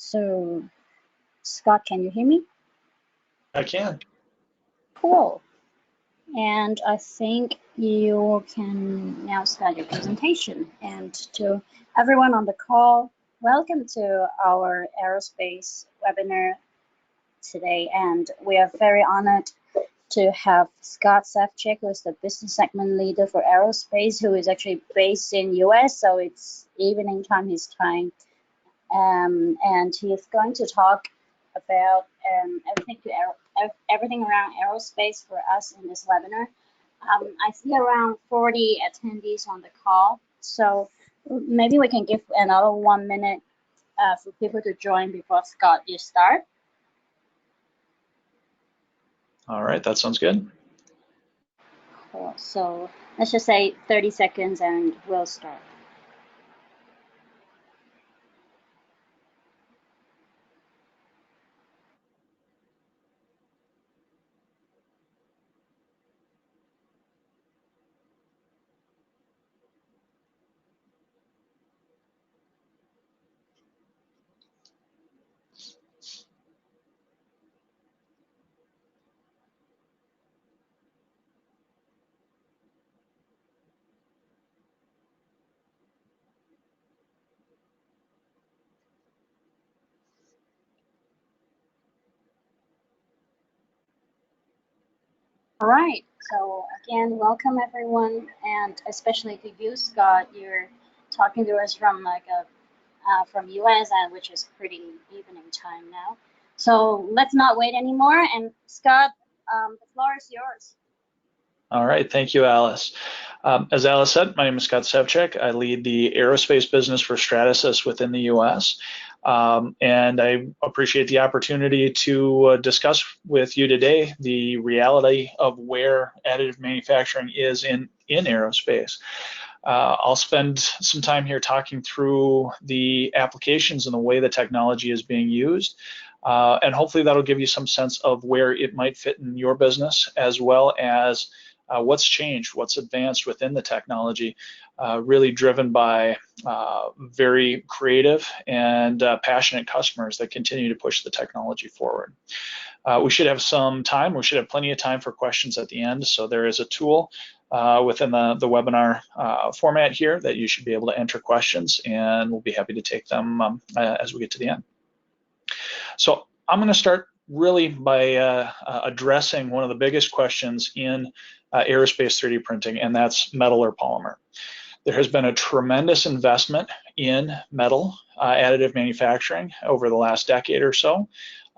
So, Scott, can you hear me? I can. Cool. And I think you can now start your presentation. And to everyone on the call, welcome to our aerospace webinar today. And we are very honored to have Scott Sevcik, who is the business segment leader for aerospace, who is actually based in US, so it's evening time his time. And he is going to talk about everything around aerospace for us in this webinar. I see around 40 attendees on the call, so maybe we can give another 1 minute for people to join before Scott, you start. All right, that sounds good. Cool. So let's just say 30 seconds and we'll start. All right, so again, welcome everyone, and especially to you, Scott. You're talking to us from from US, and which is pretty evening time now. So let's not wait anymore. And Scott, the floor is yours. All right, thank you, Alice. As Alice said, my name is Scott Sevcik. I lead the aerospace business for Stratasys within the US. And I appreciate the opportunity to discuss with you today the reality of where additive manufacturing is in aerospace. I'll spend some time here talking through the applications and the way the technology is being used. And hopefully that'll give you some sense of where it might fit in your business, as well as what's changed, what's advanced within the technology, really driven by very creative and passionate customers that continue to push the technology forward. We should have some time. We should have plenty of time for questions at the end. So there is a tool within the webinar format here that you should be able to enter questions, and we'll be happy to take them as we get to the end. So I'm going to start really by addressing one of the biggest questions in aerospace 3D printing, and that's metal or polymer. There has been a tremendous investment in metal additive manufacturing over the last decade or so,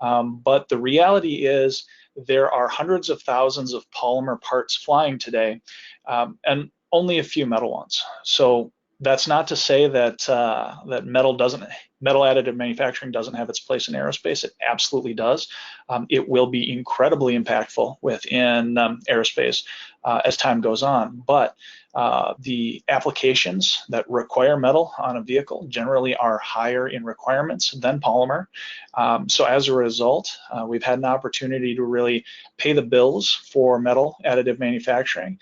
but the reality is there are hundreds of thousands of polymer parts flying today, and only a few metal ones. So that's not to say that that metal additive manufacturing doesn't have its place in aerospace. It absolutely does. It will be incredibly impactful within aerospace as time goes on. But the applications that require metal on a vehicle generally are higher in requirements than polymer. So as a result, we've had an opportunity to really pay the bills for metal additive manufacturing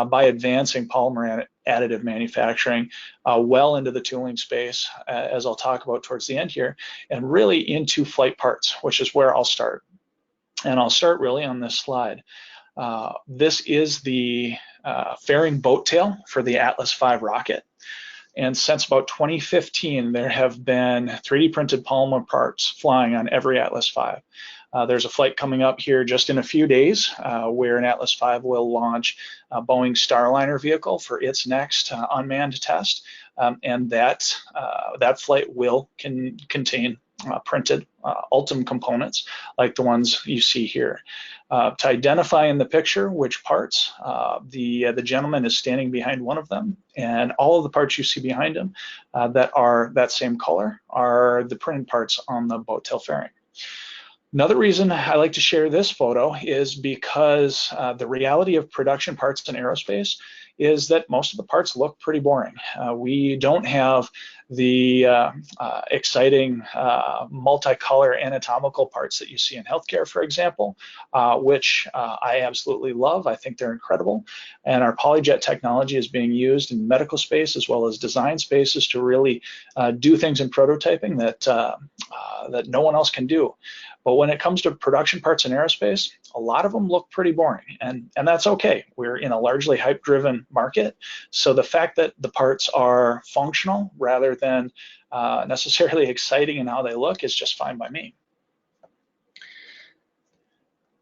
by advancing polymer additive manufacturing well into the tooling space, as I'll talk about towards the end here, and really into flight parts, which is where I'll start. And I'll start really on this slide. This is the fairing boat tail for the Atlas V rocket. And since about 2015, there have been 3D printed polymer parts flying on every Atlas V. There's a flight coming up here just in a few days where an Atlas V will launch a Boeing Starliner vehicle for its next unmanned test. And that flight will contain printed Ultim components like the ones you see here. To identify in the picture which parts, the gentleman is standing behind one of them, and all of the parts you see behind him that are that same color are the printed parts on the boat tail fairing. Another reason I like to share this photo is because the reality of production parts in aerospace is that most of the parts look pretty boring. We don't have the exciting multicolor anatomical parts that you see in healthcare, for example, which I absolutely love. I think they're incredible. And our PolyJet technology is being used in medical space as well as design spaces to really do things in prototyping that no one else can do. But when it comes to production parts in aerospace, a lot of them look pretty boring, and that's okay. We're in a largely hype-driven market, so the fact that the parts are functional rather than necessarily exciting in how they look is just fine by me.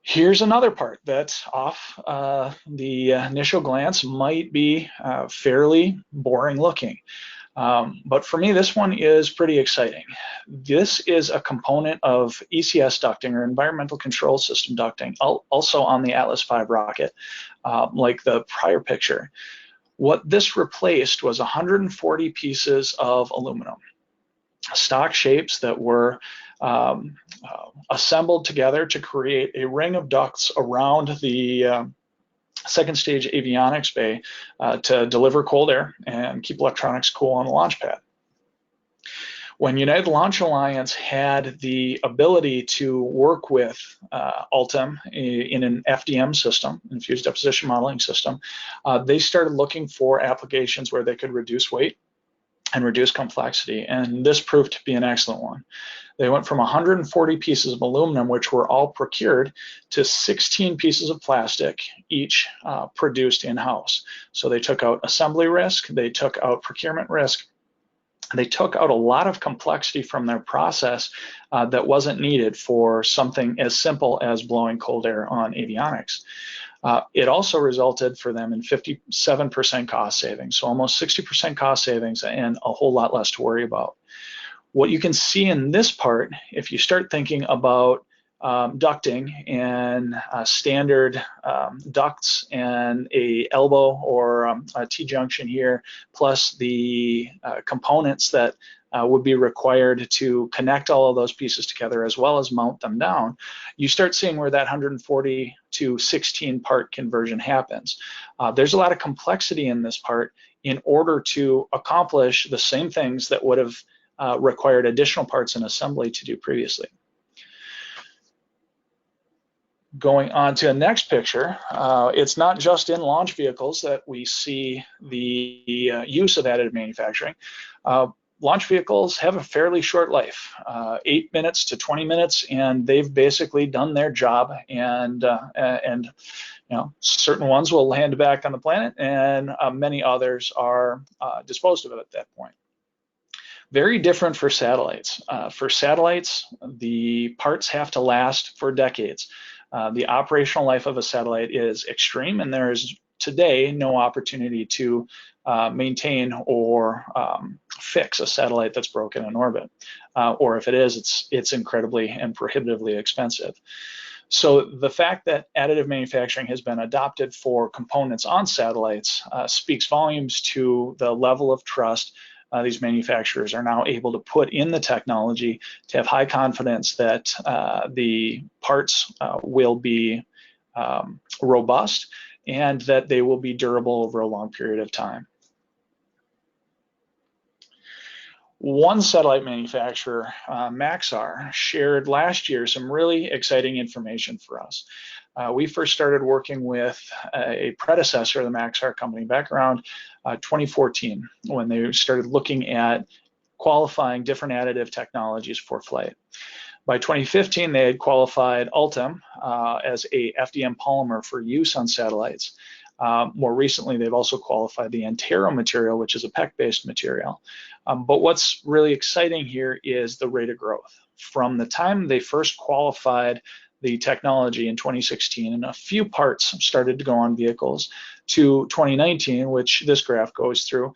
Here's another part that off the initial glance might be fairly boring looking. But for me, this one is pretty exciting. This is a component of ECS ducting, or environmental control system ducting, also on the Atlas V rocket, like the prior picture. What this replaced was 140 pieces of aluminum, stock shapes that were assembled together to create a ring of ducts around the second stage avionics bay to deliver cold air and keep electronics cool on the launch pad. When United Launch Alliance had the ability to work with Ultem in an FDM system, infused deposition modeling system, they started looking for applications where they could reduce weight and reduce complexity, and this proved to be an excellent one. They went from 140 pieces of aluminum, which were all procured, to 16 pieces of plastic, each produced in-house. So they took out assembly risk, they took out procurement risk, they took out a lot of complexity from their process that wasn't needed for something as simple as blowing cold air on avionics. It also resulted for them in 57% cost savings, so almost 60% cost savings and a whole lot less to worry about. What you can see in this part, if you start thinking about ducting and standard ducts and a elbow or a T-junction here, plus the components that would be required to connect all of those pieces together as well as mount them down, you start seeing where that 140 to 16 part conversion happens. There's a lot of complexity in this part in order to accomplish the same things that would have required additional parts in assembly to do previously. Going on to the next picture, it's not just in launch vehicles that we see the use of additive manufacturing. Launch vehicles have a fairly short life, 8 minutes to 20 minutes, and they've basically done their job. And you know, certain ones will land back on the planet, and many others are disposed of it at that point. Very different for satellites. For satellites, the parts have to last for decades. The operational life of a satellite is extreme, and there is today no opportunity to maintain or fix a satellite that's broken in orbit. Or if it is, it's incredibly and prohibitively expensive. So the fact that additive manufacturing has been adopted for components on satellites speaks volumes to the level of trust these manufacturers are now able to put in the technology to have high confidence that the parts will be robust and that they will be durable over a long period of time. One satellite manufacturer, Maxar, shared last year some really exciting information for us. We first started working with a predecessor of the Maxar company back around 2014 when they started looking at qualifying different additive technologies for flight. By 2015, they had qualified Ultem as a FDM polymer for use on satellites. More recently, they've also qualified the Antero material, which is a PEC-based material. But what's really exciting here is the rate of growth. From the time they first qualified the technology in 2016, and a few parts started to go on vehicles, to 2019, which this graph goes through,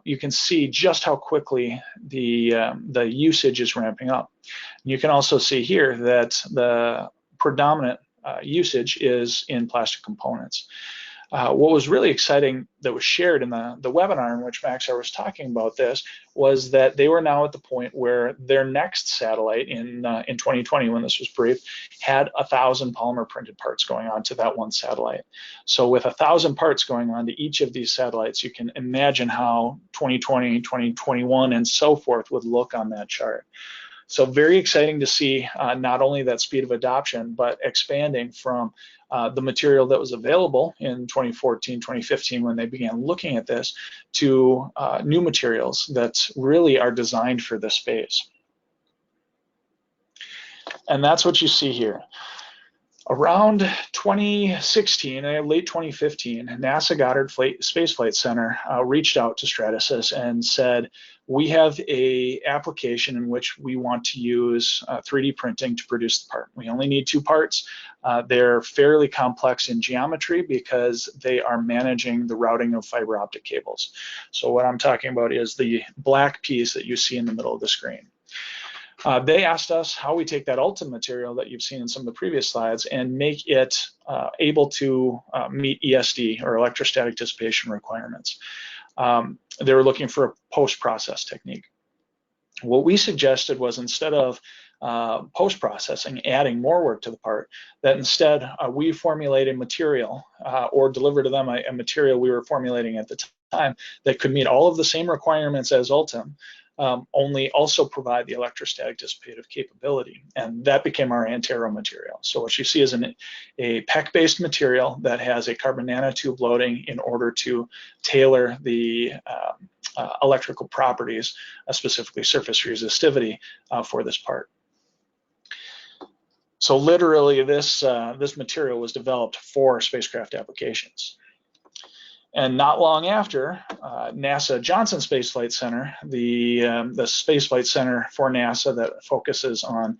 you can see just how quickly the usage is ramping up. You can also see here that the predominant usage is in plastic components. What was really exciting that was shared in the webinar in which Maxar was talking about this was that they were now at the point where their next satellite in 2020, when this was briefed, had 1,000 polymer printed parts going on to that one satellite. So with 1,000 parts going on to each of these satellites, you can imagine how 2020, 2021, and so forth would look on that chart. So very exciting to see not only that speed of adoption, but expanding from the material that was available in 2014, 2015 when they began looking at this to new materials that really are designed for this space. And that's what you see here. Around 2016, late 2015, NASA Goddard Space Flight Center reached out to Stratasys and said, we have a application in which we want to use 3D printing to produce the part. We only need 2 parts. They're fairly complex in geometry because they are managing the routing of fiber optic cables. So what I'm talking about is the black piece that you see in the middle of the screen. They asked us how we take that Ultim material that you've seen in some of the previous slides and make it able to meet ESD, or electrostatic dissipation requirements. They were looking for a post-process technique. What we suggested was, instead of post-processing, adding more work to the part, that instead we formulate a material or deliver to them a material we were formulating at the time that could meet all of the same requirements as Ultim, only also provide the electrostatic dissipative capability. And that became our Antero material. So what you see is a PEC-based material that has a carbon nanotube loading in order to tailor the electrical properties, specifically surface resistivity, for this part. So literally this material was developed for spacecraft applications. And not long after, NASA Johnson Space Flight Center, the Space Flight Center for NASA that focuses on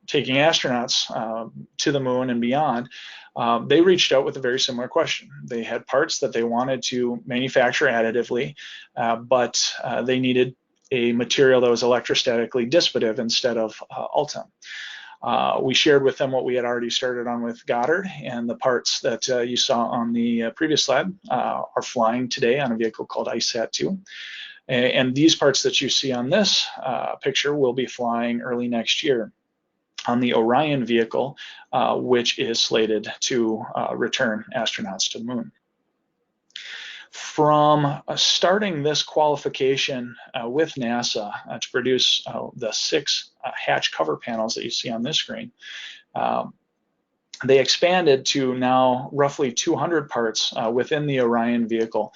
taking astronauts to the moon and beyond, they reached out with a very similar question. They had parts that they wanted to manufacture additively, but they needed a material that was electrostatically dissipative instead of Ultim. We shared with them what we had already started on with Goddard, and the parts that you saw on the previous slide are flying today on a vehicle called ICESat-2. And these parts that you see on this picture will be flying early next year on the Orion vehicle, which is slated to return astronauts to the moon. From starting this qualification with NASA to produce the 6 hatch cover panels that you see on this screen, they expanded to now roughly 200 parts within the Orion vehicle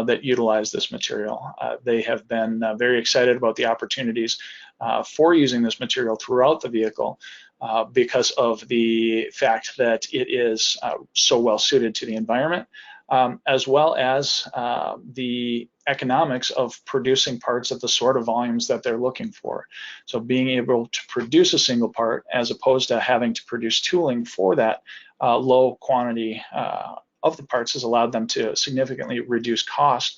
that utilize this material. They have been very excited about the opportunities for using this material throughout the vehicle because of the fact that it is so well suited to the environment, as well as the economics of producing parts at the sort of volumes that they're looking for. So being able to produce a single part as opposed to having to produce tooling for that low quantity of the parts has allowed them to significantly reduce cost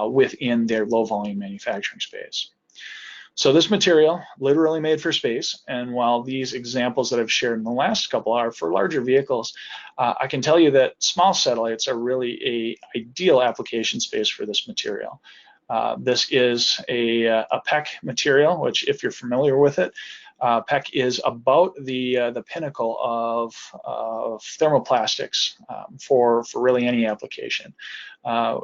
within their low volume manufacturing space. So this material, literally made for space, and while these examples that I've shared in the last couple are for larger vehicles, I can tell you that small satellites are really an ideal application space for this material. This is a PEC material, which, if you're familiar with it, PEC is about the pinnacle of thermoplastics for really any application.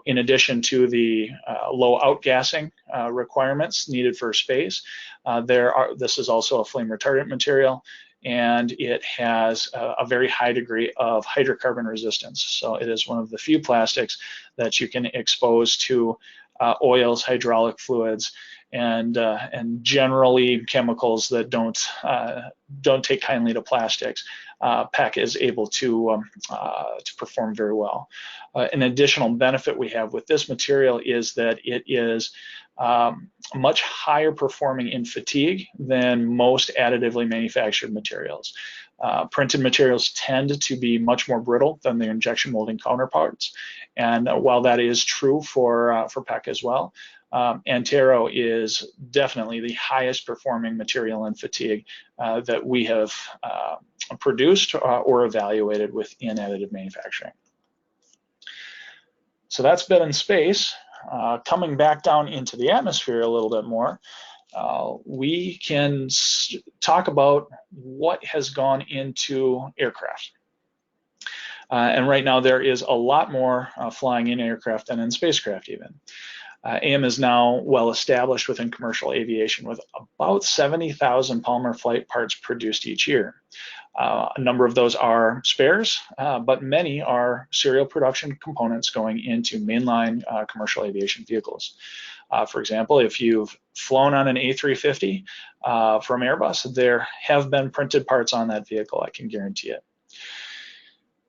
In addition to the low outgassing requirements needed for space, this is also a flame retardant material, and it has a very high degree of hydrocarbon resistance. So it is one of the few plastics that you can expose to oils, hydraulic fluids, and generally chemicals that don't take kindly to plastics. PEC is able to perform very well. An additional benefit we have with this material is that it is much higher performing in fatigue than most additively manufactured materials. Printed materials tend to be much more brittle than their injection molding counterparts, and while that is true for PEC as well, Antero is definitely the highest performing material in fatigue that we have produced or evaluated within additive manufacturing. So that's been in space. Coming back down into the atmosphere a little bit more, we can talk about what has gone into aircraft. And right now there is a lot more flying in aircraft than in spacecraft even. AM is now well established within commercial aviation with about 70,000 polymer flight parts produced each year. A number of those are spares, but many are serial production components going into mainline commercial aviation vehicles. For example, if you've flown on an A350 from Airbus, there have been printed parts on that vehicle, I can guarantee it.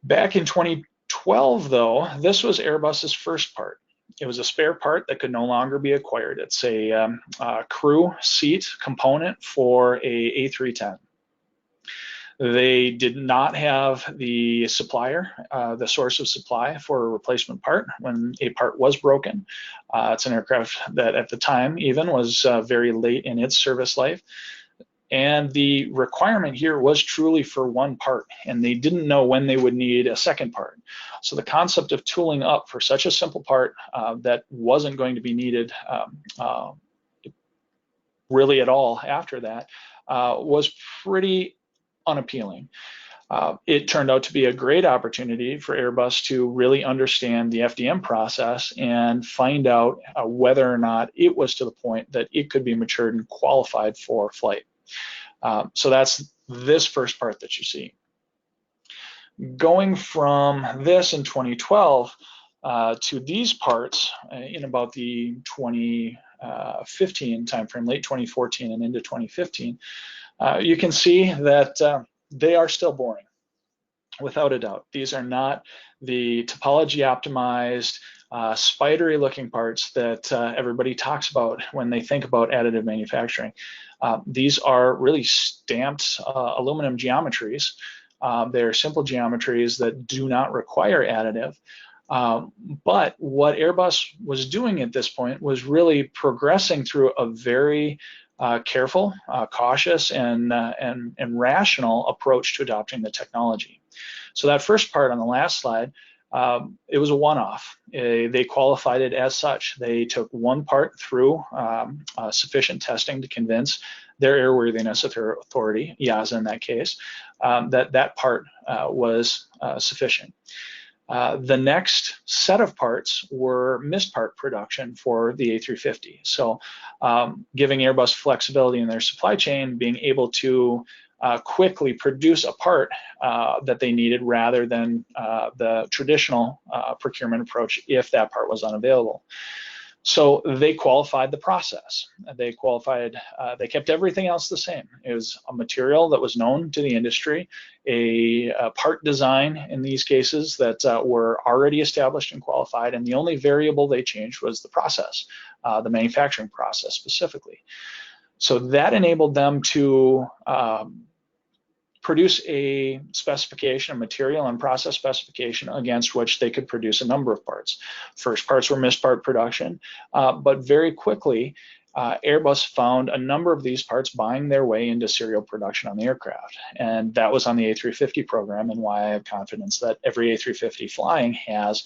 Back in 2012, though, this was Airbus's first part. It was a spare part that could no longer be acquired. It's a crew seat component for a A310. They did not have the supplier, the source of supply for a replacement part when a part was broken. It's an aircraft that at the time even was very late in its service life. And the requirement here was truly for one part, and they didn't know when they would need a second part. So the concept of tooling up for such a simple part that wasn't going to be needed really at all after that was pretty unappealing. It turned out to be a great opportunity for Airbus to really understand the FDM process and find out whether or not it was to the point that it could be matured and qualified for flight. So that's this first part that you see. Going from this in 2012 to these parts in about the 2015 timeframe, late 2014 and into 2015, you can see that they are still boring, without a doubt. These are not the topology optimized, spidery looking parts that everybody talks about when they think about additive manufacturing. These are really stamped aluminum geometries. They're simple geometries that do not require additive. But what Airbus was doing at this point was really progressing through a very careful, cautious, and rational approach to adopting the technology. So that first part on the last slide, it was a one-off. They qualified it as such. They took one part through sufficient testing to convince their airworthiness authority, EASA in that case, that part was sufficient. The next set of parts were missed part production for the A350. So giving Airbus flexibility in their supply chain, being able to quickly produce a part that they needed rather than the traditional procurement approach if that part was unavailable. So they qualified the process. They kept everything else the same. It was a material that was known to the industry, a part design in these cases that were already established and qualified, and the only variable they changed was the process, the manufacturing process specifically. So that enabled them to produce a specification, a material and process specification against which they could produce a number of parts. First parts were missed part production, but very quickly, Airbus found a number of these parts buying their way into serial production on the aircraft. And that was on the A350 program, and why I have confidence that every A350 flying has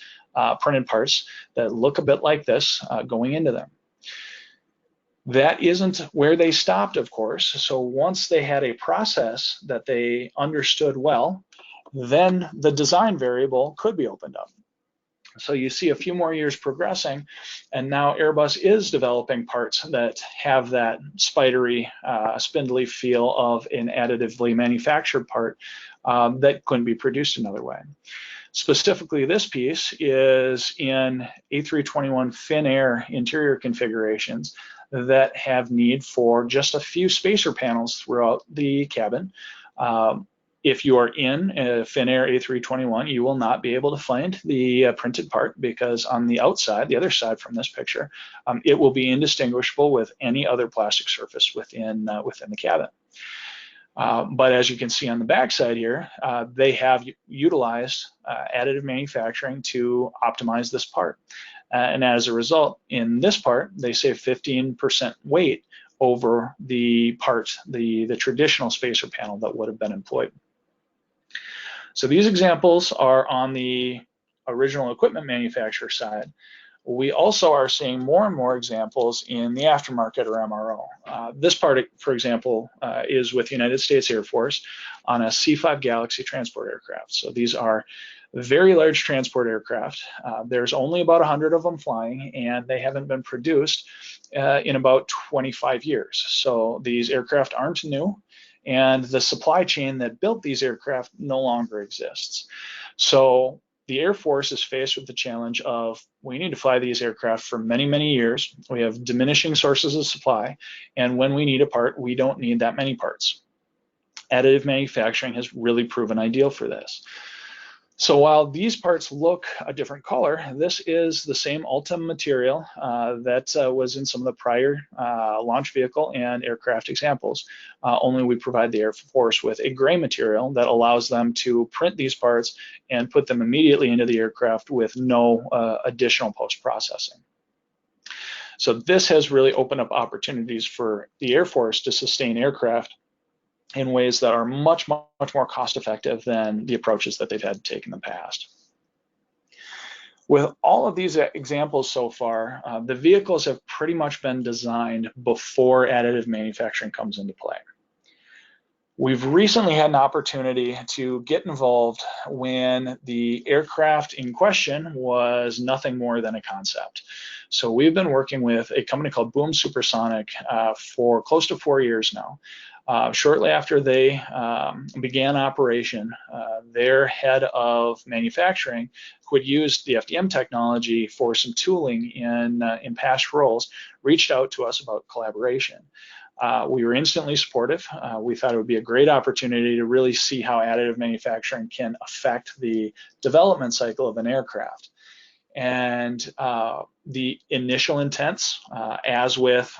printed parts that look a bit like this going into them. That isn't where they stopped, of course. So once they had a process that they understood well, then the design variable could be opened up. So you see a few more years progressing, and now Airbus is developing parts that have that spidery, spindly feel of an additively manufactured part that couldn't be produced another way. Specifically, this piece is in A321 Finnair interior configurations that have need for just a few spacer panels throughout the cabin. If you are in a Finnair A321, you will not be able to find the printed part because on the outside, the other side from this picture, it will be indistinguishable with any other plastic surface within the cabin. But as you can see on the backside here, they have utilized additive manufacturing to optimize this part. And as a result, in this part, they save 15% weight over the part, the traditional spacer panel that would have been employed. So these examples are on the original equipment manufacturer side, we also are seeing more and more examples in the aftermarket or MRO. This part, for example, is with the United States Air Force on a C-5 Galaxy transport aircraft. So these are very large transport aircraft. There's only about 100 of them flying, and they haven't been produced in about 25 years. So these aircraft aren't new, and the supply chain that built these aircraft no longer exists. So the Air Force is faced with the challenge of, we need to fly these aircraft for many, many years. We have diminishing sources of supply, and when we need a part, we don't need that many parts. Additive manufacturing has really proven ideal for this. So while these parts look a different color, this is the same Ultim material that was in some of the prior launch vehicle and aircraft examples, only we provide the Air Force with a gray material that allows them to print these parts and put them immediately into the aircraft with no additional post-processing. So this has really opened up opportunities for the Air Force to sustain aircraft in ways that are much more cost-effective than the approaches that they've had to take in the past. With all of these examples so far, the vehicles have pretty much been designed before additive manufacturing comes into play. We've recently had an opportunity to get involved when the aircraft in question was nothing more than a concept. So we've been working with a company called Boom Supersonic for close to 4 years now. Shortly after they began operation, their head of manufacturing, who had used the FDM technology for some tooling in past roles, reached out to us about collaboration. We were instantly supportive. We thought it would be a great opportunity to really see how additive manufacturing can affect the development cycle of an aircraft. And the initial intents, as with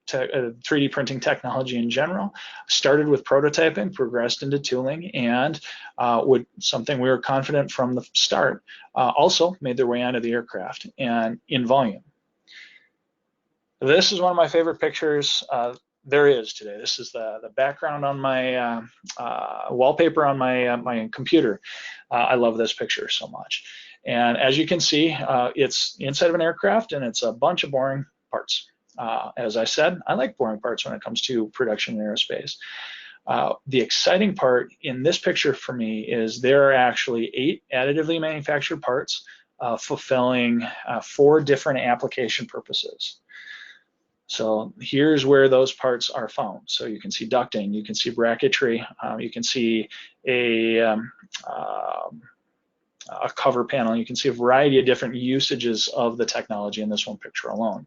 3D printing technology in general, started with prototyping, progressed into tooling, and something we were confident from the start, also made their way onto the aircraft and in volume. This is one of my favorite pictures there is today. This is the background on my wallpaper on my computer. I love this picture so much. And as you can see, it's inside of an aircraft, and it's a bunch of boring parts. As I said, I like boring parts when it comes to production in aerospace. The exciting part in this picture for me is there are actually 8 additively manufactured parts fulfilling 4 different application purposes. So here's where those parts are found. So you can see ducting, you can see bracketry, you can see a cover panel. You can see a variety of different usages of the technology in this one picture alone.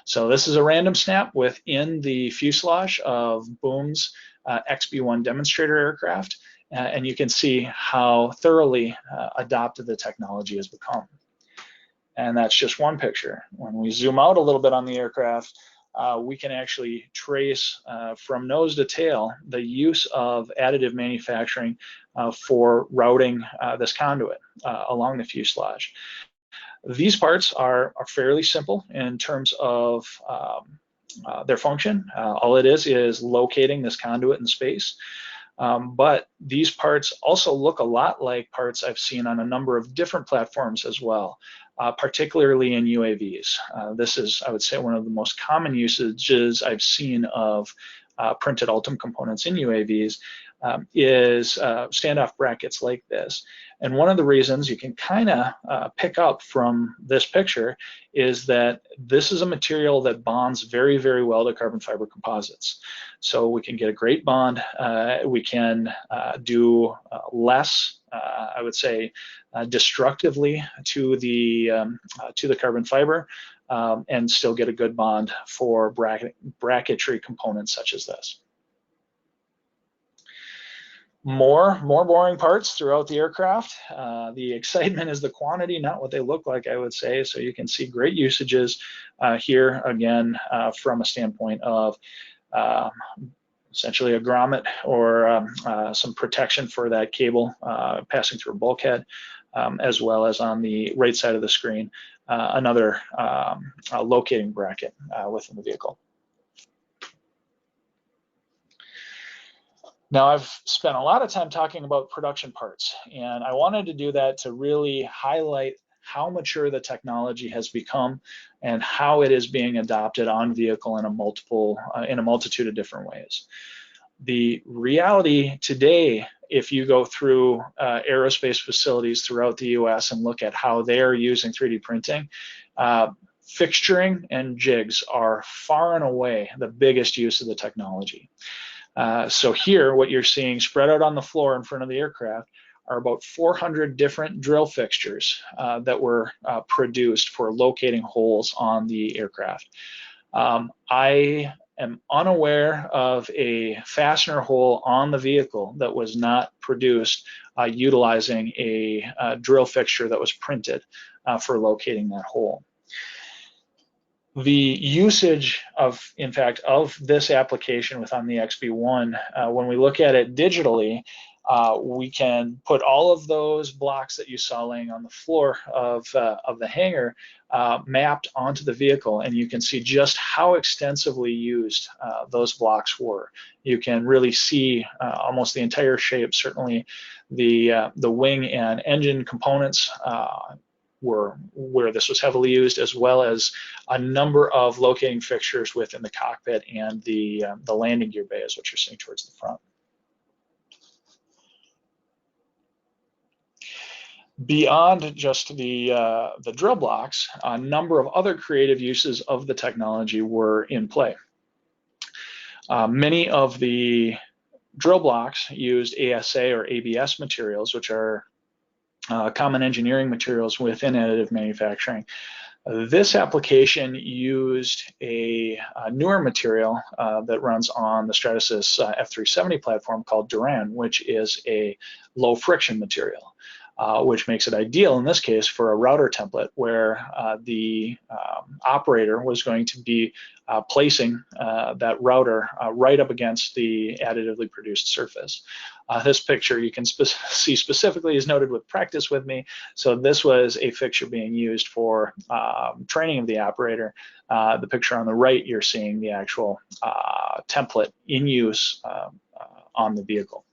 So this is a random snap within the fuselage of Boom's XB-1 demonstrator aircraft, and you can see how thoroughly adopted the technology has become. And that's just one picture. When we zoom out a little bit on the aircraft, we can actually trace from nose to tail the use of additive manufacturing for routing this conduit along the fuselage. These parts are fairly simple in terms of their function. All it is locating this conduit in space. But these parts also look a lot like parts I've seen on a number of different platforms as well, particularly in UAVs. This is, I would say, one of the most common usages I've seen of printed Ultim components in UAVs is standoff brackets like this. And one of the reasons you can kind of pick up from this picture is that this is a material that bonds very, very well to carbon fiber composites. So we can get a great bond. We can do less, I would say, destructively to the carbon fiber, and still get a good bond for bracketry components such as this. More boring parts throughout the aircraft. The excitement is the quantity, not what they look like, I would say. So you can see great usages here, again, from a standpoint of essentially a grommet or some protection for that cable passing through a bulkhead, as well as on the right side of the screen, another locating bracket within the vehicle. Now, I've spent a lot of time talking about production parts, and I wanted to do that to really highlight how mature the technology has become and how it is being adopted on vehicle in a multitude of different ways. The reality today, if you go through aerospace facilities throughout the US and look at how they're using 3D printing, fixturing and jigs are far and away the biggest use of the technology. So here, what you're seeing spread out on the floor in front of the aircraft are about 400 different drill fixtures that were produced for locating holes on the aircraft. I am unaware of a fastener hole on the vehicle that was not produced utilizing a drill fixture that was printed for locating that hole. The usage of, in fact, of this application within the XB1, when we look at it digitally, we can put all of those blocks that you saw laying on the floor of the hangar mapped onto the vehicle, and you can see just how extensively used those blocks were. You can really see almost the entire shape. Certainly the wing and engine components were where this was heavily used, as well as a number of locating fixtures within the cockpit and the landing gear bay is what you're seeing towards the front. Beyond just the drill blocks, a number of other creative uses of the technology were in play. Many of the drill blocks used ASA or ABS materials, which are common engineering materials within additive manufacturing. This application used a newer material that runs on the Stratasys F370 platform called Duran, which is a low friction material, which makes it ideal in this case for a router template where the operator was going to be placing that router right up against the additively produced surface. This picture you can see specifically is noted with practice with me. So this was a fixture being used for training of the operator. The picture on the right, you're seeing the actual template in use on the vehicle.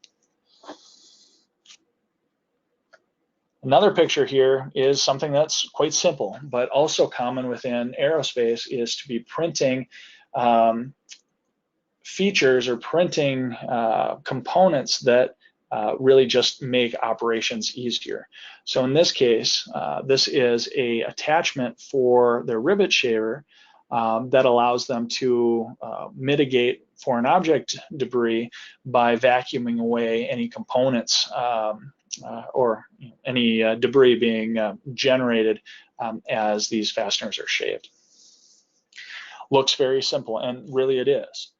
Another picture here is something that's quite simple, but also common within aerospace, is to be printing features or printing components that really just make operations easier. So in this case, this is an attachment for their rivet shaver that allows them to mitigate foreign object debris by vacuuming away any components or any debris being generated as these fasteners are shaved. Looks very simple, and really it is.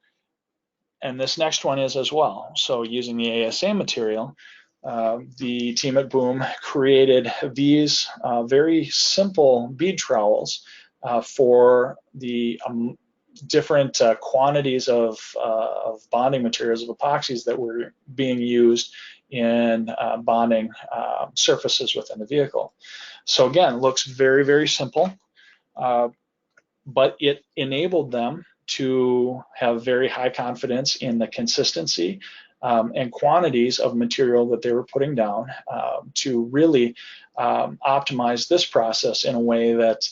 And this next one is as well. So using the ASA material, the team at Boom created these very simple bead trowels for the different quantities of bonding materials, of epoxies that were being used in bonding surfaces within the vehicle. So again, looks very, very simple, but it enabled them to have very high confidence in the consistency and quantities of material that they were putting down to really optimize this process in a way that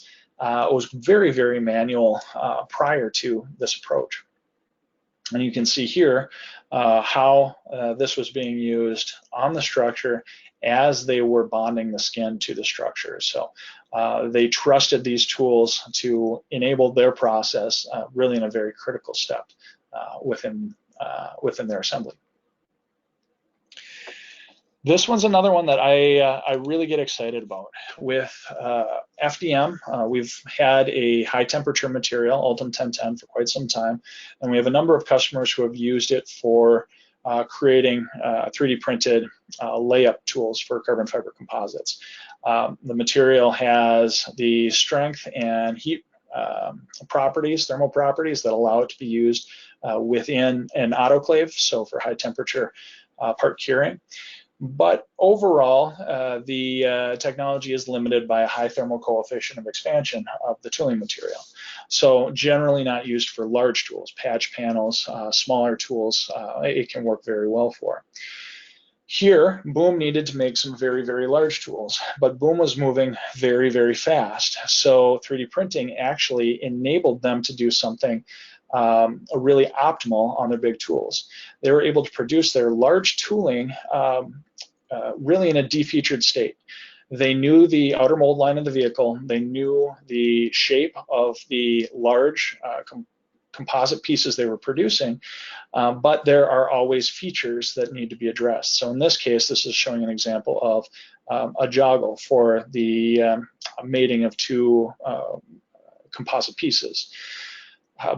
was very, very manual prior to this approach. And you can see here how this was being used on the structure as they were bonding the skin to the structure. So they trusted these tools to enable their process really in a very critical step within their assembly. This one's another one that I really get excited about. With FDM, we've had a high temperature material, Ultim 1010, for quite some time, and we have a number of customers who have used it for creating 3D printed layup tools for carbon fiber composites. The material has the strength and heat properties, thermal properties, that allow it to be used within an autoclave, so for high temperature part curing. But overall, the technology is limited by a high thermal coefficient of expansion of the tooling material. So generally not used for large tools, patch panels, smaller tools, it can work very well for. Here, Boom needed to make some very, very large tools, but Boom was moving very, very fast. So 3D printing actually enabled them to do something really optimal on their big tools. They were able to produce their large tooling really in a defeatured state. They knew the outer mold line of the vehicle. They knew the shape of the large composite pieces they were producing, but there are always features that need to be addressed. So in this case, this is showing an example of a joggle for the mating of two composite pieces.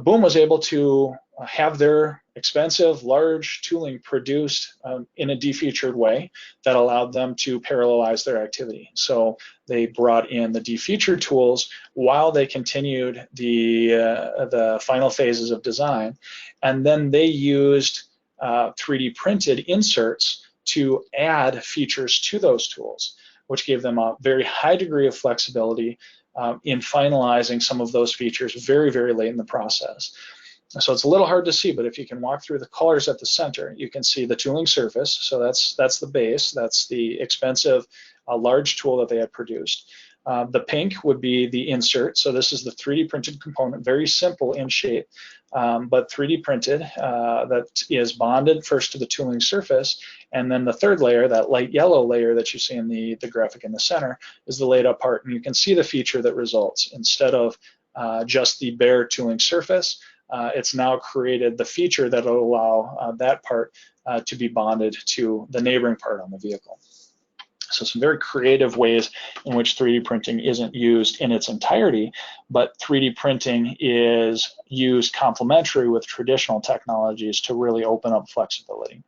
Boom was able to have their expensive, large tooling produced in a defeatured way that allowed them to parallelize their activity. So they brought in the defeatured tools while they continued the final phases of design, and then they used 3D printed inserts to add features to those tools, which gave them a very high degree of flexibility in finalizing some of those features very, very late in the process. So it's a little hard to see, but if you can walk through the colors at the center, you can see the tooling surface. So that's the base. That's the expensive large tool that they had produced. The pink would be the insert. So this is the 3D printed component, very simple in shape, but 3D printed that is bonded first to the tooling surface. And then the third layer, that light yellow layer that you see in the graphic in the center, is the laid up part. And you can see the feature that results. Instead of just the bare tooling surface, it's now created the feature that will allow that part to be bonded to the neighboring part on the vehicle. So some very creative ways in which 3D printing isn't used in its entirety, but 3D printing is used complementary with traditional technologies to really open up flexibility.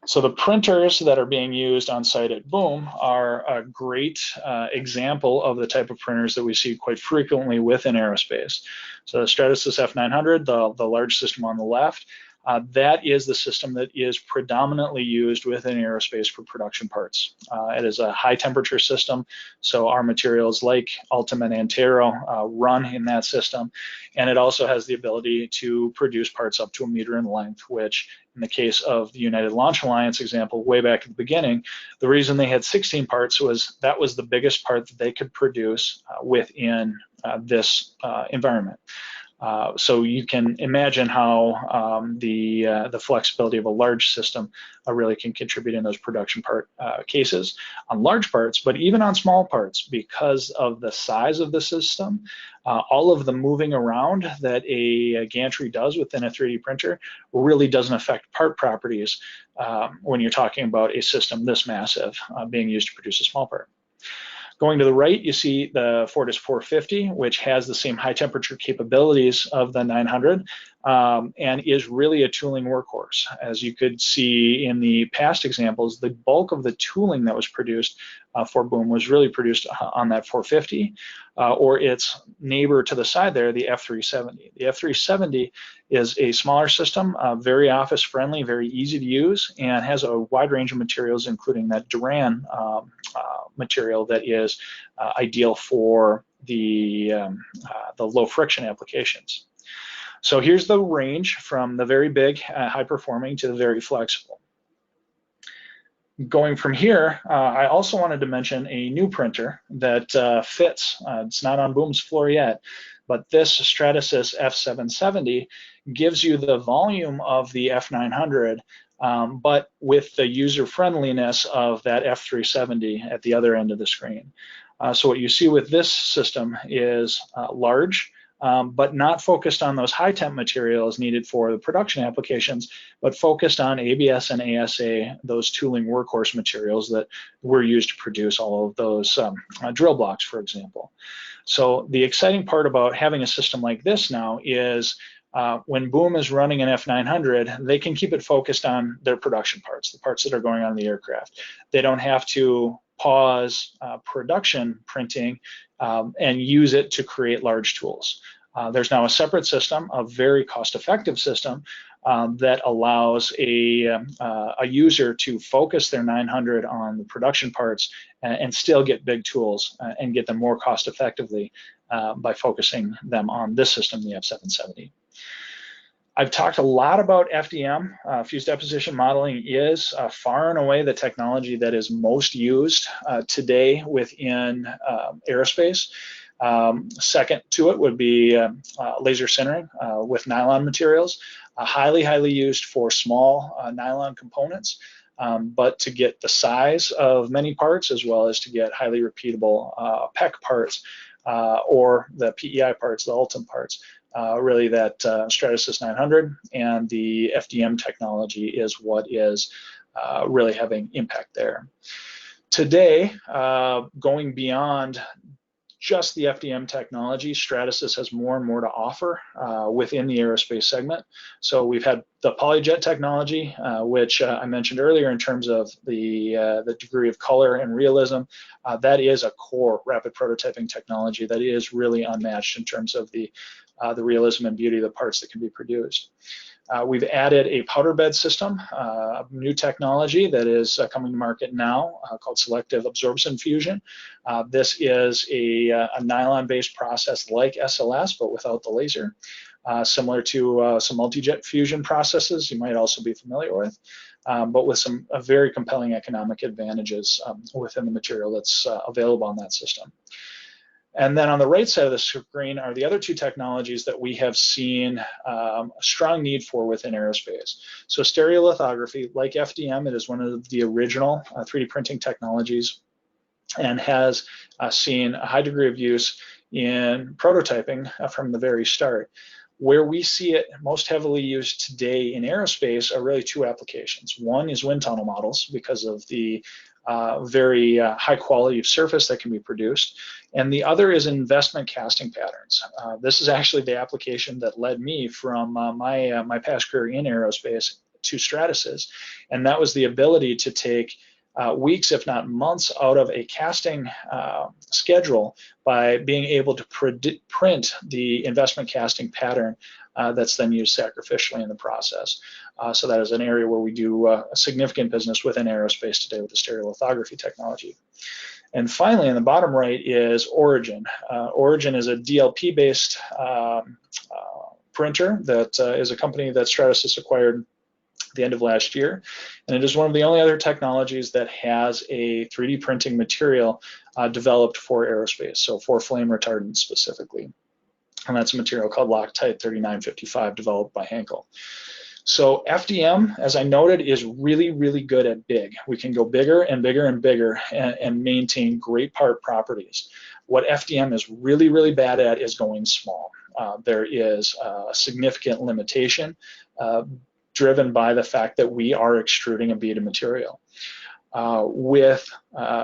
So the printers that are being used on site at Boom are a great example of the type of printers that we see quite frequently within aerospace. So the Stratasys F900, the large system on the left, that is the system that is predominantly used within aerospace for production parts. It is a high temperature system, so our materials like Ultima and Antero run in that system, and it also has the ability to produce parts up to 1 meter in length, which in the case of the United Launch Alliance example way back at the beginning, the reason they had 16 parts was that was the biggest part that they could produce within this environment. So you can imagine how the flexibility of a large system really can contribute in those production part cases on large parts, but even on small parts, because of the size of the system, all of the moving around that a gantry does within a 3D printer really doesn't affect part properties when you're talking about a system this massive being used to produce a small part. Going to the right, you see the Fortis 450, which has the same high temperature capabilities of the 900 and is really a tooling workhorse. As you could see in the past examples, the bulk of the tooling that was produced for Boom was really produced on that 450 or its neighbor to the side there, the F370. The F370 is a smaller system, very office friendly, very easy to use, and has a wide range of materials, including that Duran material that is ideal for the low friction applications. So here's the range from the very big, high performing to the very flexible. Going from here, I also wanted to mention a new printer that fits. It's not on Boom's floor yet, but this Stratasys F770 gives you the volume of the F900, but with the user friendliness of that F370 at the other end of the screen. So what you see with this system is large, but not focused on those high temp materials needed for the production applications, but focused on ABS and ASA, those tooling workhorse materials that were used to produce all of those drill blocks, for example. So the exciting part about having a system like this now is when Boom is running an F900, they can keep it focused on their production parts, the parts that are going on the aircraft. They don't have to pause production printing and use it to create large tools. There's now a separate system, a very cost-effective system, that allows a user to focus their 900 on the production parts and still get big tools and get them more cost effectively by focusing them on this system, the F770. I've talked a lot about FDM. Fused deposition modeling is far and away the technology that is most used today within aerospace. Second to it would be laser sintering with nylon materials, highly used for small nylon components, but to get the size of many parts as well as to get highly repeatable PEC parts or the PEI parts, the Ultim parts. Really that Stratasys 900 and the FDM technology is what is really having impact there. Today, going beyond just the FDM technology, Stratasys has more and more to offer within the aerospace segment. So we've had the polyjet technology, which I mentioned earlier in terms of the degree of color and realism. That is a core rapid prototyping technology that is really unmatched in terms of the realism and beauty of the parts that can be produced. We've added a powder bed system, new technology that is coming to market now called selective absorption fusion. This is a nylon-based process like SLS, but without the laser, similar to some multi-jet fusion processes you might also be familiar with, but with some very compelling economic advantages within the material that's available on that system. And then on the right side of the screen are the other two technologies that we have seen a strong need for within aerospace. So stereolithography, like FDM, it is one of the original 3D printing technologies and has seen a high degree of use in prototyping from the very start. Where we see it most heavily used today in aerospace are really two applications. One is wind tunnel models because of the very high quality of surface that can be produced. And the other is investment casting patterns. This is actually the application that led me from my past career in aerospace to Stratasys. And that was the ability to take weeks, if not months, out of a casting schedule by being able to print the investment casting pattern that's then used sacrificially in the process. So that is an area where we do a significant business within aerospace today with the stereolithography technology. And finally, in the bottom right is Origin. Origin is a DLP-based printer that is a company that Stratasys acquired at the end of last year, and it is one of the only other technologies that has a 3D printing material developed for aerospace, so for flame retardant specifically. And that's a material called Loctite 3955 developed by Henkel. So FDM, as I noted, is really good at big. We can go bigger and bigger and bigger and maintain great part properties. What FDM is really bad at is going small. There is a significant limitation driven by the fact that we are extruding a bead of material. With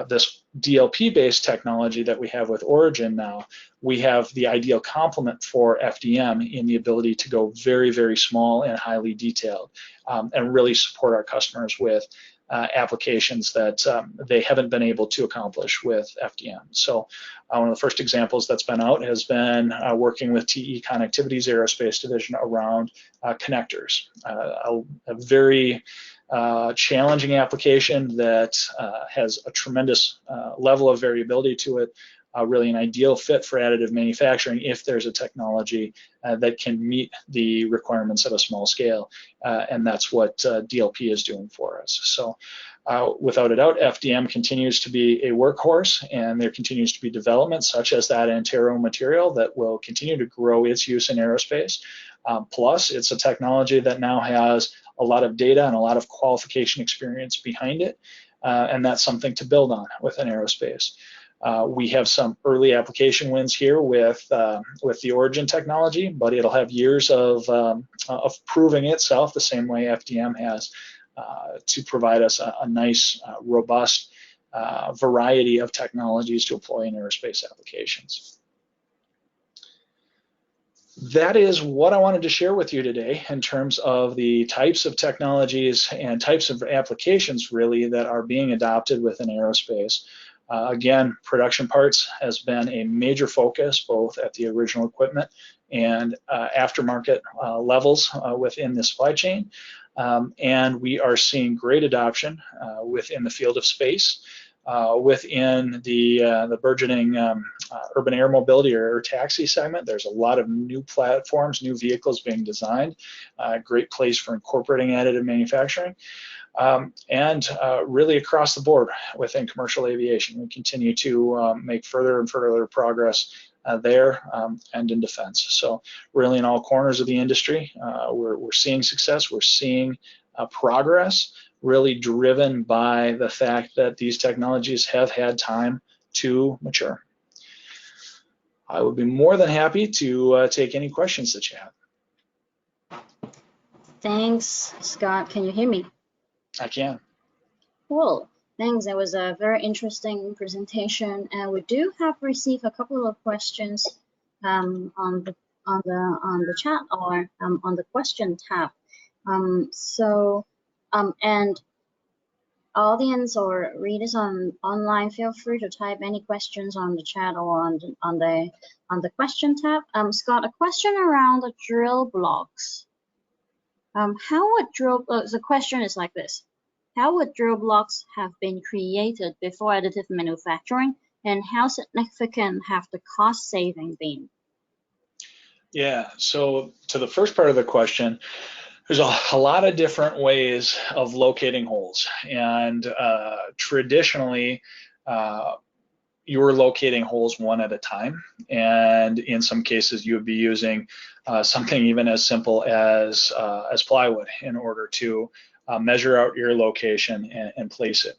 this DLP-based technology that we have with Origin now, we have the ideal complement for FDM in the ability to go very small and highly detailed and really support our customers with applications that they haven't been able to accomplish with FDM. So one of the first examples that's been out has been working with TE Connectivity's aerospace division around connectors, a very challenging application that has a tremendous level of variability to it, really an ideal fit for additive manufacturing if there's a technology that can meet the requirements at a small scale, and that's what DLP is doing for us. So without a doubt, FDM continues to be a workhorse, and there continues to be development such as that Antero material that will continue to grow its use in aerospace. Plus, it's a technology that now has a lot of data and a lot of qualification experience behind it, and that's something to build on within aerospace. We have some early application wins here with the Origin technology, but it'll have years of proving itself the same way FDM has to provide us a nice, robust variety of technologies to employ in aerospace applications. That is what I wanted to share with you today in terms of the types of technologies and types of applications really that are being adopted within aerospace. Again, production parts has been a major focus both at the original equipment and aftermarket levels within the supply chain. And we are seeing great adoption within the field of space, within the burgeoning urban air mobility or air taxi segment. There's a lot of new platforms, new vehicles being designed. Great place for incorporating additive manufacturing. And really across the board within commercial aviation. We continue to make further and further progress there and in defense. So really in all corners of the industry, we're seeing success, we're seeing progress, really driven by the fact that these technologies have had time to mature. I would be more than happy to take any questions that you have. Thanks, Scott. Can you hear me? I can. Cool. Thanks. It was a very interesting presentation, and we do have received a couple of questions on the chat or on the question tab. And audience or readers online, feel free to type any questions on the chat or on the question tab. Scott, a question around the drill blocks. The question is like this: how would drill blocks have been created before additive manufacturing, and how significant have the cost saving been? Yeah, so to the first part of the question, there's a lot of different ways of locating holes, and traditionally you were locating holes one at a time, and in some cases you would be using something even as simple as plywood in order to measure out your location and place it.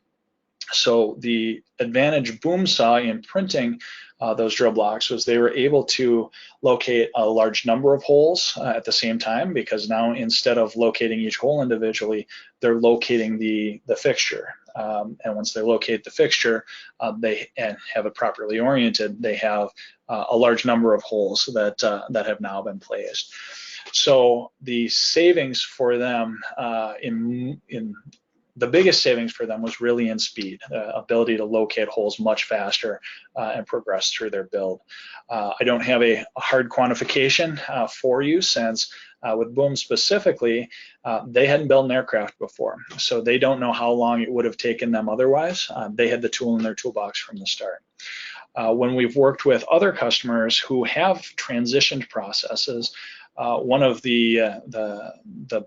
So the advantage Boom saw in printing those drill blocks was they were able to locate a large number of holes at the same time, because now instead of locating each hole individually, they're locating the fixture. And once they locate the fixture and have it properly oriented, they have a large number of holes that have now been placed. So the savings for them the biggest savings for them was really in speed, ability to locate holes much faster and progress through their build. I don't have a hard quantification for you, since with Boom specifically, they hadn't built an aircraft before, so they don't know how long it would have taken them otherwise. They had the tool in their toolbox from the start. When we've worked with other customers who have transitioned processes, one of the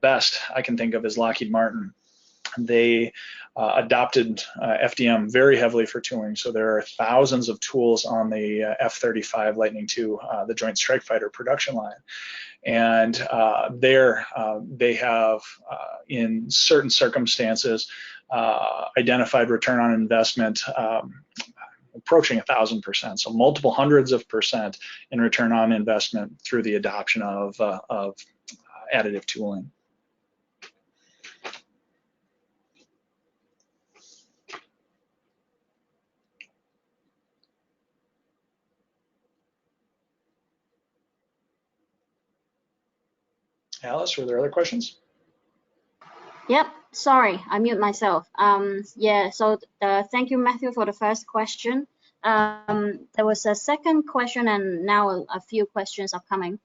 best I can think of is Lockheed Martin. They adopted FDM very heavily for tooling, so there are thousands of tools on the F-35 Lightning II, the Joint Strike Fighter production line, and they have, in certain circumstances, identified return on investment approaching 1,000%, so multiple hundreds of percent in return on investment through the adoption of additive tooling. Alice, were there other questions? Yep, sorry, I mute myself. Yeah, so thank you, Matthew, for the first question. There was a second question, and now a few questions are coming.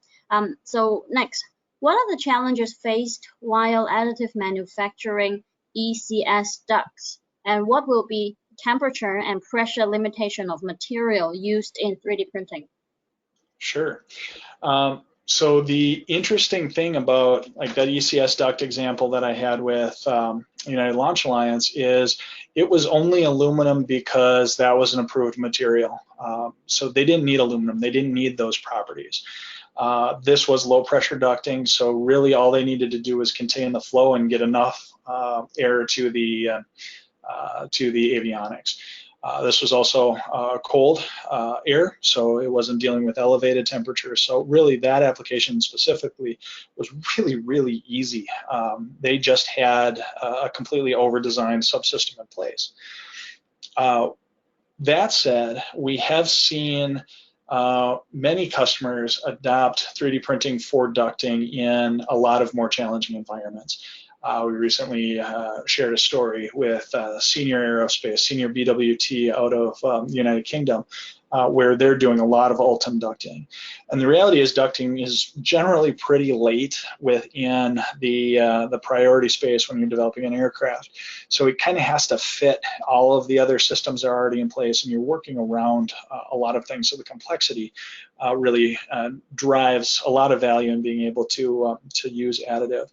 So next, what are the challenges faced while additive manufacturing ECS ducts, and what will be temperature and pressure limitation of material used in 3D printing? Sure. So the interesting thing about like that ECS duct example that I had with United Launch Alliance is it was only aluminum because that was an approved material. So they didn't need aluminum. They didn't need those properties. This was low pressure ducting, so really all they needed to do was contain the flow and get enough air to the avionics. This was also cold air, so it wasn't dealing with elevated temperatures. So really that application specifically was really, really easy. They just had a completely over-designed subsystem in place. That said, we have seen many customers adopt 3D printing for ducting in a lot of more challenging environments. We recently shared a story with Senior Aerospace, Senior BWT out of the United Kingdom, where they're doing a lot of ULTIM ducting. And the reality is ducting is generally pretty late within the priority space when you're developing an aircraft. So it kind of has to fit all of the other systems that are already in place, and you're working around a lot of things. So the complexity really drives a lot of value in being able to use additive.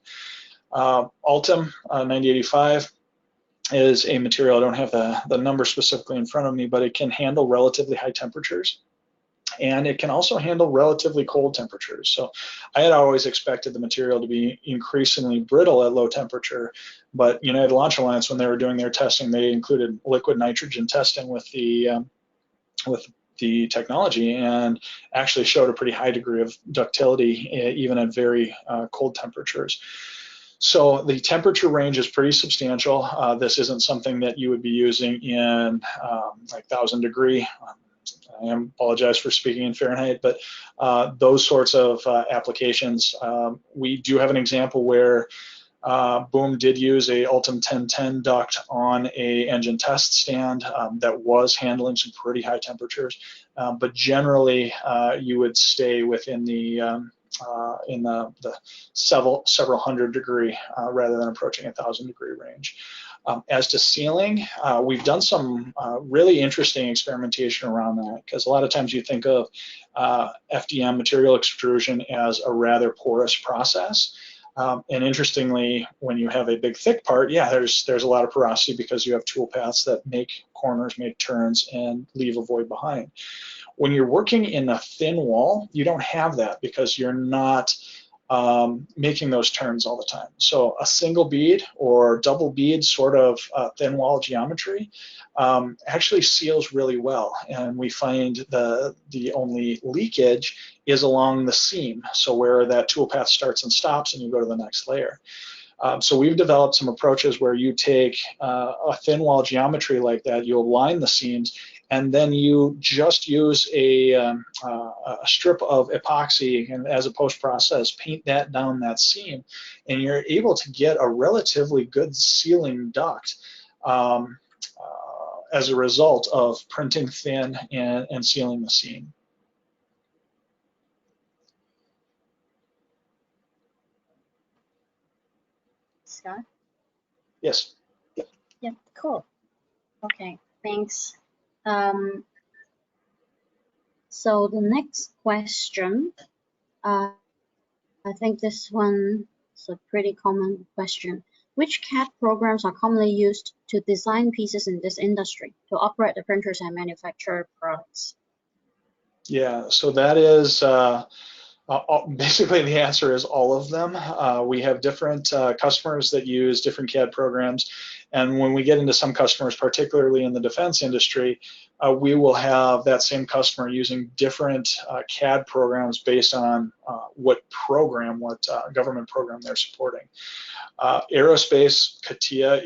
ULTIM 9085 is a material, I don't have the number specifically in front of me, but it can handle relatively high temperatures, and it can also handle relatively cold temperatures. So I had always expected the material to be increasingly brittle at low temperature, but United Launch Alliance, when they were doing their testing, they included liquid nitrogen testing with the technology, and actually showed a pretty high degree of ductility even at very cold temperatures. So the temperature range is pretty substantial. This isn't something that you would be using in like 1,000 degree. I apologize for speaking in Fahrenheit, but those sorts of applications. We do have an example where Boom did use a ULTIM 1010 duct on a engine test stand that was handling some pretty high temperatures, but generally you would stay within the several hundred degree rather than approaching 1,000 degree range. As to sealing, we've done some really interesting experimentation around that, because a lot of times you think of FDM, material extrusion, as a rather porous process. And interestingly, when you have a big thick part, yeah, there's a lot of porosity because you have tool paths that make corners, make turns, and leave a void behind. When you're working in a thin wall, you don't have that because you're not making those turns all the time. So a single bead or double bead sort of thin wall geometry actually seals really well. And we find the only leakage is along the seam, so where that tool path starts and stops and you go to the next layer. So we've developed some approaches where you take a thin wall geometry like that, you align the seams, and then you just use a strip of epoxy, and as a post-process, paint that down that seam, and you're able to get a relatively good sealing duct as a result of printing thin and sealing the seam. Scott? Yes. Yeah, cool. Okay, thanks. So the next question, I think this one is a pretty common question. Which CAD programs are commonly used to design pieces in this industry, to operate the printers and manufacture products? Yeah, so that is basically the answer is all of them. We have different customers that use different CAD programs, and when we get into some customers, particularly in the defense industry, we will have that same customer using different CAD programs based on what government program they're supporting. Aerospace, CATIA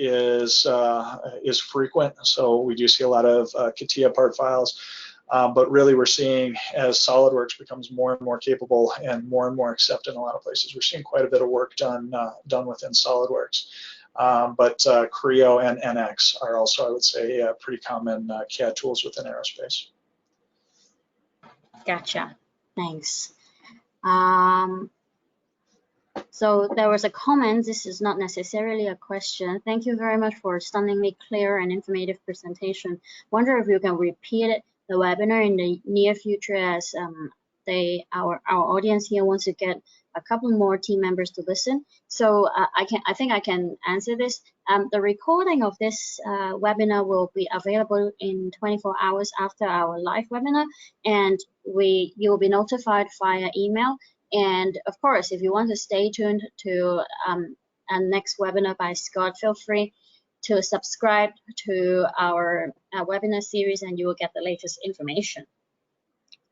is frequent, so we do see a lot of CATIA part files. But really, we're seeing, as SolidWorks becomes more and more capable and more accepted in a lot of places, we're seeing quite a bit of work done within SolidWorks. But Creo and NX are also, I would say, pretty common CAD tools within aerospace. Gotcha. Thanks. So there was a comment. This is not necessarily a question. Thank you very much for a stunningly clear and informative presentation. Wonder if you can repeat it, the webinar in the near future, as our audience here wants to get a couple more team members to listen. So I think I can answer this. The recording of this webinar will be available in 24 hours after our live webinar, and you'll be notified via email. And of course, if you want to stay tuned to a next webinar by Scott, feel free to subscribe to our webinar series, and you will get the latest information.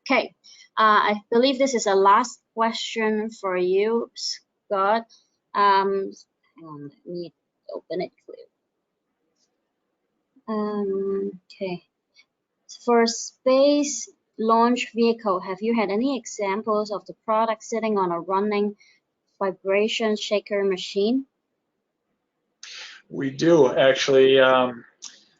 Okay, I believe this is a last question for you, Scott. Hang on, let me open it for you. Okay, for space launch vehicle, have you had any examples of the product sitting on a running vibration shaker machine? We do actually.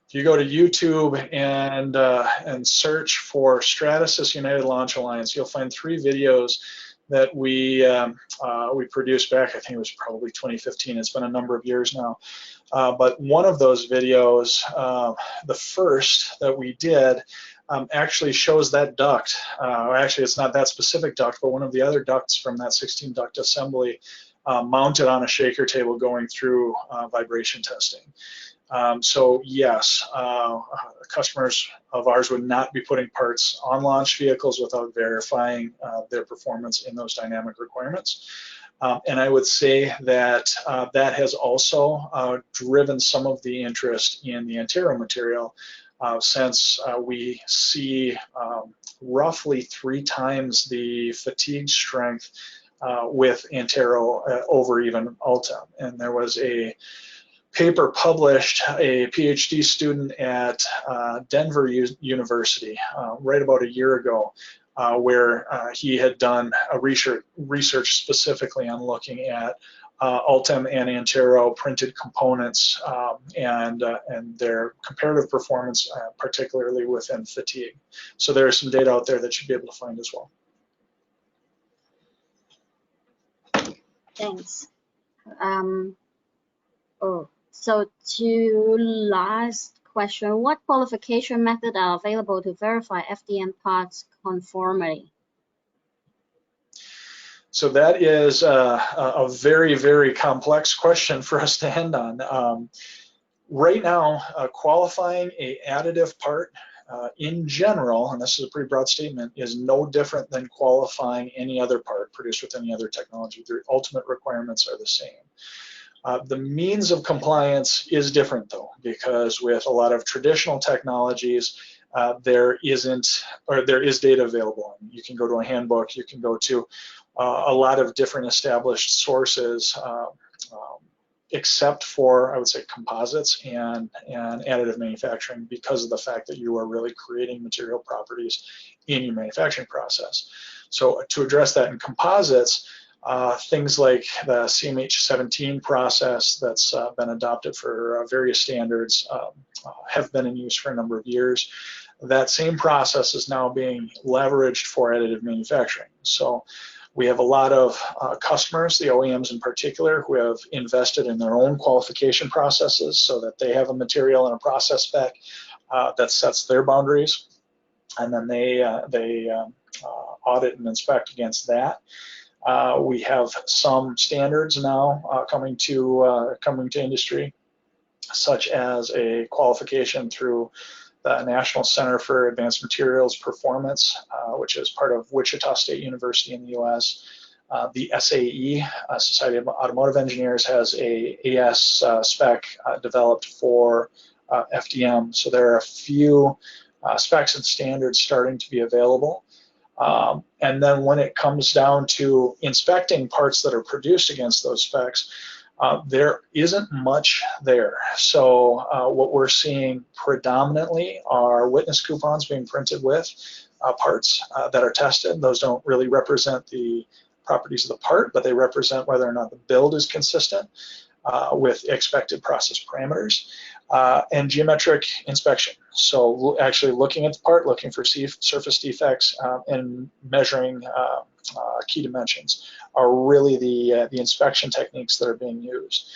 If you go to YouTube and search for Stratasys United Launch Alliance, you'll find 3 videos that we produced back. I think it was probably 2015. It's been a number of years now. But one of those videos, the first that we did, actually shows that duct. Actually, it's not that specific duct, but one of the other ducts from that 16 duct assembly mounted on a shaker table going through vibration testing. So yes, customers of ours would not be putting parts on launch vehicles without verifying their performance in those dynamic requirements. And I would say that that has also driven some of the interest in the Antero material, since we see roughly 3 times the fatigue strength with Antero over even Ultem. And there was a paper published, a PhD student at Denver University right about a year ago, where he had done a research specifically on looking at Ultem and Antero printed components and their comparative performance, particularly within fatigue. So there is some data out there that you'd be able to find as well. Thanks. So to last question, what qualification method are available to verify FDM parts conformity? So that is a very, very complex question for us to end on. Right now, qualifying an additive part in general, and this is a pretty broad statement, is no different than qualifying any other part produced with any other technology. The ultimate requirements are the same. The means of compliance is different though, because with a lot of traditional technologies, there is data available. You can go to a handbook, you can go to a lot of different established sources, except for, I would say, composites and additive manufacturing, because of the fact that you are really creating material properties in your manufacturing process. So to address that in composites, things like the CMH17 process that's been adopted for various standards have been in use for a number of years. That same process is now being leveraged for additive manufacturing. So we have a lot of customers, the OEMs in particular, who have invested in their own qualification processes so that they have a material and a process spec that sets their boundaries, and then they audit and inspect against that. We have some standards now coming to industry, such as a qualification through the National Center for Advanced Materials Performance, which is part of Wichita State University in the U.S. The SAE, Society of Automotive Engineers, has a AS spec developed for FDM. So there are a few specs and standards starting to be available. And then when it comes down to inspecting parts that are produced against those specs, there isn't much there. So what we're seeing predominantly are witness coupons being printed with parts that are tested. Those don't really represent the properties of the part, but they represent whether or not the build is consistent with expected process parameters, and geometric inspection. So actually looking at the part, looking for surface defects, and measuring key dimensions are really the inspection techniques that are being used.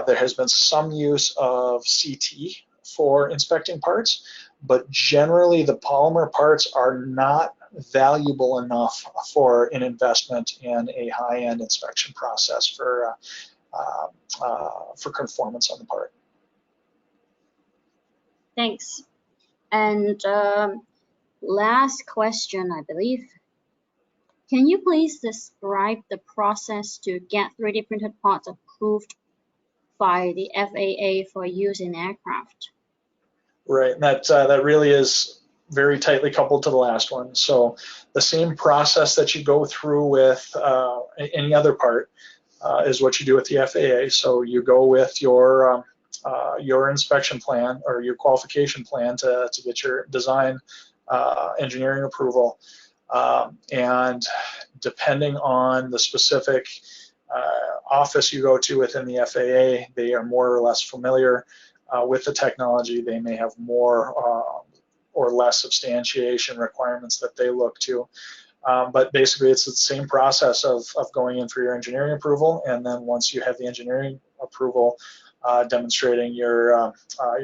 There has been some use of CT for inspecting parts, but generally the polymer parts are not valuable enough for an investment in a high-end inspection process for conformance on the part. Thanks. And last question, I believe. Can you please describe the process to get 3D printed parts approved by the FAA for use in aircraft? Right, and that really is very tightly coupled to the last one. So the same process that you go through with any other part is what you do with the FAA. So you go with your inspection plan or your qualification plan to get your design engineering approval, and depending on the specific office you go to within the FAA, they are more or less familiar with the technology. They may have more or less substantiation requirements that they look to. But basically, it's the same process of going in for your engineering approval, and then once you have the engineering approval, demonstrating your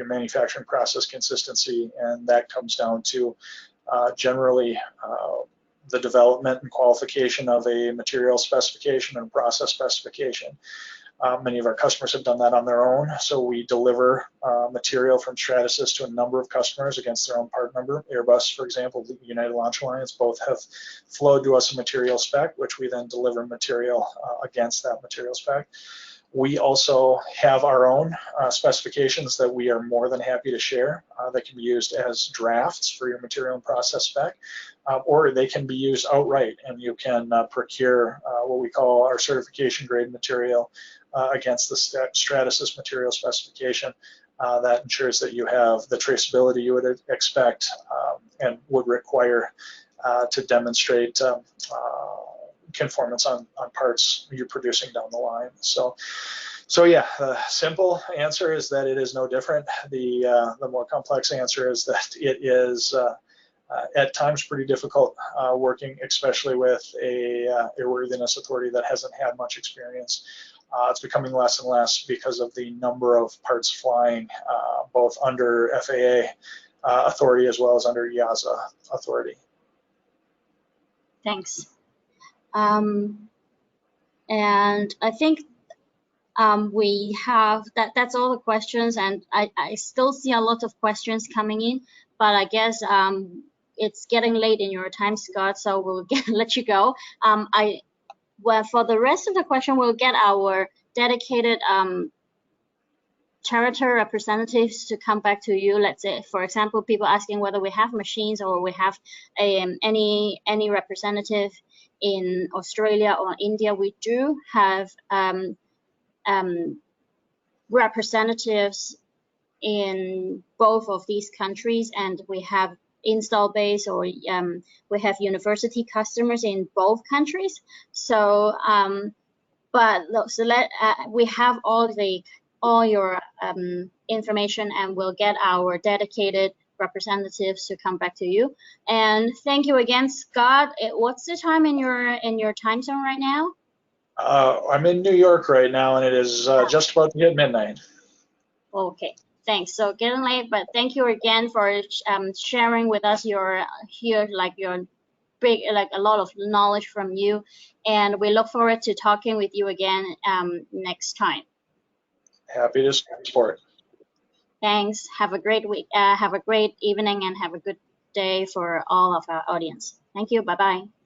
manufacturing process consistency, and that comes down to generally the development and qualification of a material specification and process specification. Many of our customers have done that on their own, so we deliver material from Stratasys to a number of customers against their own part number. Airbus, for example, the United Launch Alliance, both have flowed to us a material spec, which we then deliver material against that material spec. We also have our own specifications that we are more than happy to share that can be used as drafts for your material and process spec, or they can be used outright, and you can procure what we call our certification grade material against the Stratasys material specification. That ensures that you have the traceability you would expect and would require to demonstrate conformance on parts you're producing down the line. So yeah, the simple answer is that it is no different. The more complex answer is that it is at times pretty difficult working, especially with a airworthiness authority that hasn't had much experience. It's becoming less and less because of the number of parts flying, both under FAA authority as well as under EASA authority. Thanks. And I think we have that's all the questions, and I still see a lot of questions coming in, but I guess it's getting late in your time, Scott, so we'll let you go. Well, for the rest of the question, we'll get our dedicated territory representatives to come back to you. Let's say, for example, people asking whether we have machines or we have any representative in Australia or India. We do have representatives in both of these countries, and we have install base or we have university customers in both countries. So we have all your information, and we'll get our dedicated representatives to come back to you. And thank you again, Scott. What's the time in your time zone right now? I'm in New York right now, and it is just about to hit midnight. Okay, thanks. So getting late, but thank you again for sharing with us your big, a lot of knowledge from you, and we look forward to talking with you again next time. Happy to support. Thanks. Have a great week. Have a great evening, and have a good day for all of our audience. Thank you. Bye-bye.